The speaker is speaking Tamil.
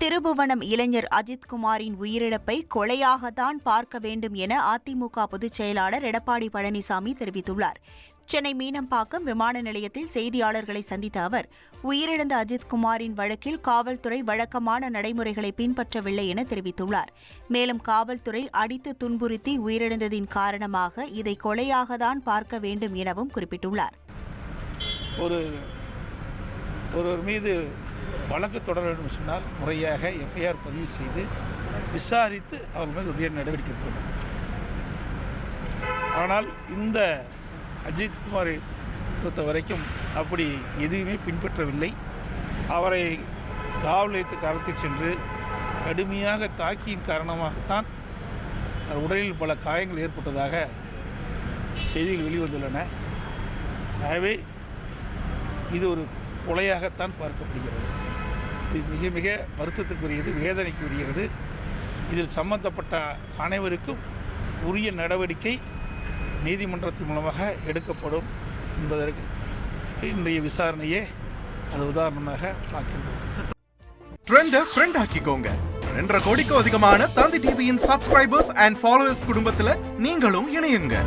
திருபுவனம் இளைஞர் அஜித்குமாரின் உயிரிழப்பை கொலையாகத்தான் பார்க்க வேண்டும் என அதிமுக பொதுச் செயலாளர் எடப்பாடி பழனிசாமி தெரிவித்துள்ளார். சென்னை மீனம்பாக்கம் விமான நிலையத்தில் செய்தியாளர்களை சந்தித்த அவர், உயிரிழந்த அஜித்குமாரின் வழக்கில் காவல்துறை வழக்கமான நடைமுறைகளை பின்பற்றவில்லை என தெரிவித்துள்ளார். மேலும் காவல்துறை அடித்து துன்புறுத்தி உயிரிழந்ததின் காரணமாக இதை கொலையாகத்தான் பார்க்க வேண்டும் எனவும் குறிப்பிட்டுள்ளார். ஒருவர் மீது வழக்கு தொடர வேண்டும் சொன்னால் முறையாக எஃப்ஐஆர் பதிவு செய்து விசாரித்து அவர் மீது உரிய நடவடிக்கை எடுக்க வேண்டும். ஆனால் இந்த அஜித்குமாரை பொறுத்த வரைக்கும் அப்படி எதுவுமே பின்பற்றவில்லை. அவரை காவல் நிலையத்துக்கு அழைத்து சென்று கடுமையாக தாக்கியின் காரணமாகத்தான் அவர் உடலில் பல காயங்கள் ஏற்பட்டதாக செய்திகள் வெளிவந்துள்ளன. ஆகவே இது ஒரு கொலையாகத்தான் பார்க்கப்படுகிறது. இது மிக மிக வருத்தத்துக்குரியது, வேதனைக்குரியது. இதில் சம்பந்தப்பட்ட அனைவருக்கும் உரிய நடவடிக்கை நீதிமன்றத்தின் மூலமாக எடுக்கப்படும் என்பதற்கு இன்றைய விசாரணையே அது உதாரணமாக பார்க்கின்றோம். ட்ரெண்டை ஃப்ரெண்ட் ஆக்கிக்கோங்க. 2.5 கோடிக்கும் அதிகமான தந்தி டிவியின் சப்ஸ்கிரைபர்ஸ் அண்ட் ஃபாலோவர்ஸ் குடும்பத்தில் நீங்களும் இணையுங்க.